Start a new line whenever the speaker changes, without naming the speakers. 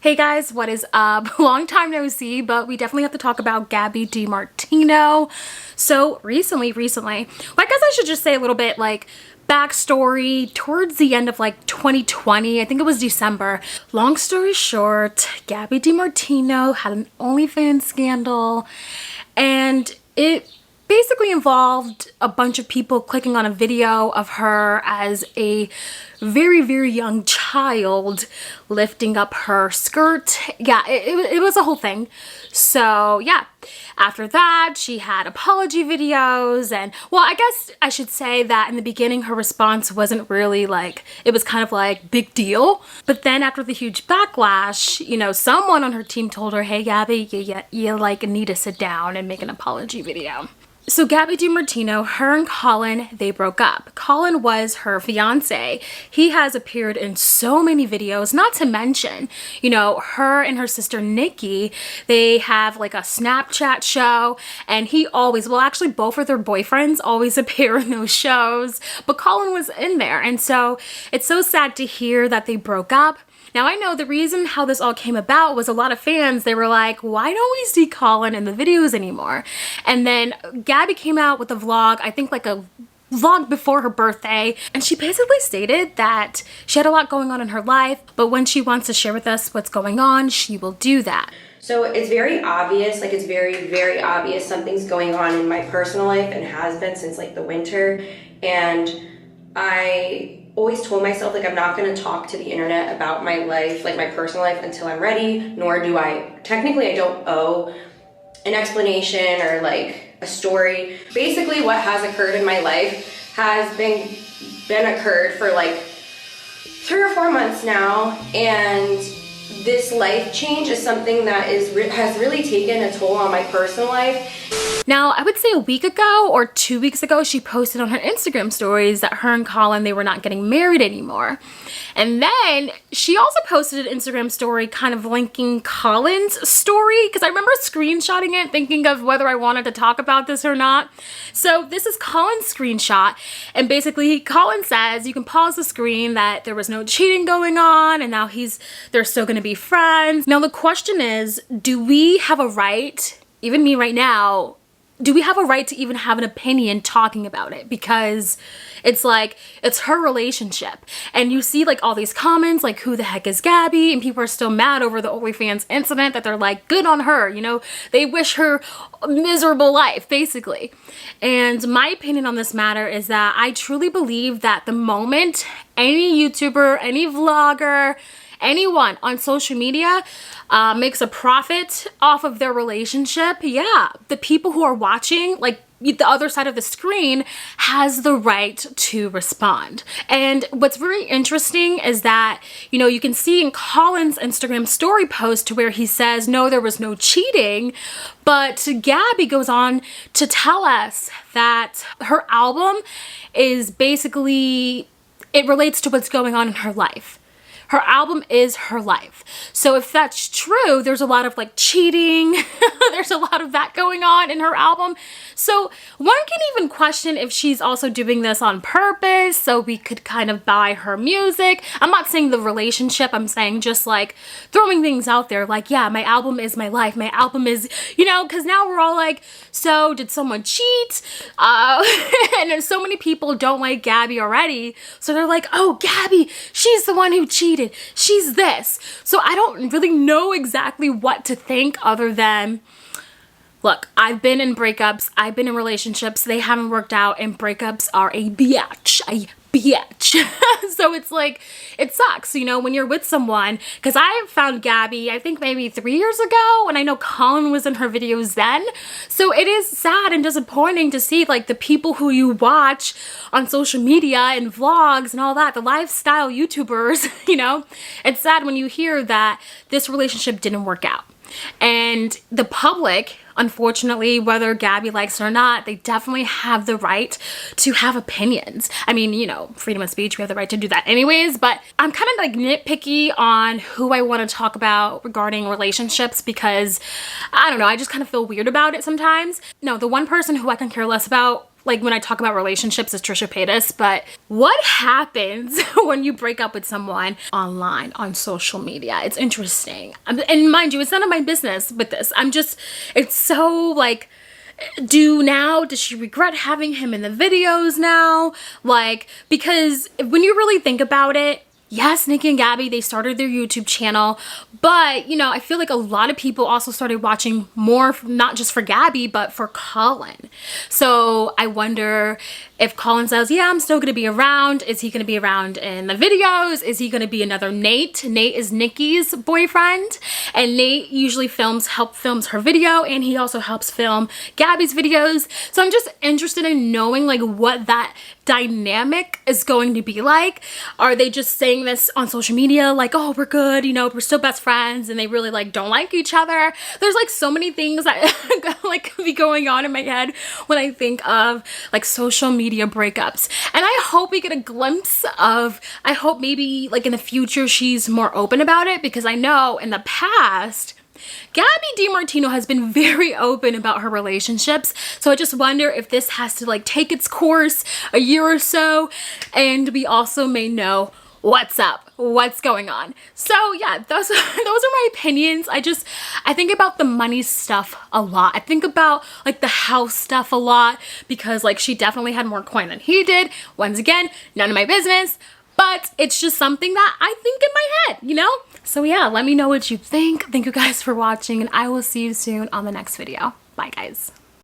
Hey guys, what is up? Long time no see, but we definitely have to talk about Gabi Demartino. So recently, well, I guess I should just say a little bit like backstory. Towards the end of like 2020, I think it was December. Long story short, Gabi Demartino had an OnlyFans scandal, and it basically involved a bunch of people clicking on a video of her as a very, very young child lifting up her skirt. Yeah, it was a whole thing. So yeah, after that, she had apology videos, and well, I guess I should say that in the beginning, her response wasn't really like, it was kind of like big deal. But then after the huge backlash, you know, someone on her team told her, hey, Gabi, you like need to sit down and make an apology video. So Gabi Demartino, her and Collin, they broke up. Collin was her fiance. He has appeared in so many videos, not to mention, you know, her and her sister Nikki, they have like a Snapchat show, and he always, well, actually both of their boyfriends always appear in those shows, but Collin was in there. And so it's so sad to hear that they broke up. Now, I know the reason how this all came about was a lot of fans, they were like, why don't we see Collin in the videos anymore? And then Gabi came out with a vlog, I think like a vlog before her birthday, and she basically stated that she had a lot going on in her life, but when she wants to share with us what's going on, she will do that.
So it's very obvious, like it's very, very obvious something's going on in my personal life and has been since like the winter. And I always told myself like I'm not going to talk to the internet about my life, like my personal life, until I'm ready, nor do I, technically I don't owe an explanation or like a story. Basically what has occurred in my life has been occurred for like 3 or 4 months now, and this life change is something that has really taken a toll on my personal life.
Now, I would say a week ago or 2 weeks ago, she posted on her Instagram stories that her and Collin, they were not getting married anymore. And then she also posted an Instagram story kind of linking Collin's story, because I remember screenshotting it thinking of whether I wanted to talk about this or not. So this is Collin's screenshot, and basically Collin says, you can pause the screen, that there was no cheating going on, and now they're still going to be friends. Now the question is, do we have a right, even me right now, do we have a right to even have an opinion talking about it? Because it's like, it's her relationship. And you see like all these comments like, who the heck is Gabi? And people are still mad over the OnlyFans incident, that they're like, good on her, you know, they wish her a miserable life, basically. And my opinion on this matter is that I truly believe that the moment any YouTuber, any vlogger, anyone on social media makes a profit off of their relationship, yeah, the people who are watching, like the other side of the screen, has the right to respond. And what's very interesting is that, you know, you can see in Collin's Instagram story post to where he says, no, there was no cheating, but Gabi goes on to tell us that her album is basically, it relates to what's going on in her life. Her album is her life. So if that's true, there's a lot of like cheating, there's a lot of that going on in her album. So one can even question if she's also doing this on purpose so we could kind of buy her music. I'm not saying the relationship, I'm saying just like throwing things out there like, yeah, my album is my life, my album is, you know, because now we're all like, so did someone cheat? And so many people don't like Gabi already, so they're like, oh, Gabi, she's the one who cheated, she's this. So I don't really know exactly what to think other than, look, I've been in breakups, I've been in relationships, they haven't worked out, and breakups are a bitch. So it's like, it sucks, you know, when you're with someone, because I found Gabi, I think maybe 3 years ago, and I know Collin was in her videos then. So it is sad and disappointing to see like the people who you watch on social media and vlogs and all that, the lifestyle YouTubers, you know, it's sad when you hear that this relationship didn't work out. And the public, unfortunately, whether Gabi likes it or not, they definitely have the right to have opinions. I mean, you know, freedom of speech, we have the right to do that anyways, but I'm kind of like nitpicky on who I want to talk about regarding relationships, because I don't know, I just kind of feel weird about it sometimes. No, the one person who I can care less about like when I talk about relationships as Trisha Paytas, but what happens when you break up with someone online on social media? It's interesting. And mind you, it's none of my business with this. It's so like, does she regret having him in the videos now? Like, because when you really think about it, yes, Nikki and Gabi, they started their YouTube channel, but, you know, I feel like a lot of people also started watching more, not just for Gabi, but for Collin. So I wonder if Collin says, yeah, I'm still going to be around. Is he going to be around in the videos? Is he going to be another Nate? Nate is Nikki's boyfriend, and Nate usually films her video, and he also helps film Gabi's videos. So I'm just interested in knowing like what that dynamic is going to be like. Are they just saying this on social media like, oh, we're good, you know, we're still best friends, and they really like don't like each other? There's like so many things that like be going on in my head when I think of like social media breakups. And I hope we get a glimpse of, I hope maybe like in the future she's more open about it, because I know in the past Gabi Demartino has been very open about her relationships. So I just wonder if this has to like take its course a year or so, and we also may know what's up, what's going on. So yeah, those are my opinions. I think about the money stuff a lot. I think about like the house stuff a lot, because like she definitely had more coin than he did. Once again, none of my business, but it's just something that I think in my head, you know? So yeah, let me know what you think. Thank you guys for watching, and I will see you soon on the next video. Bye guys.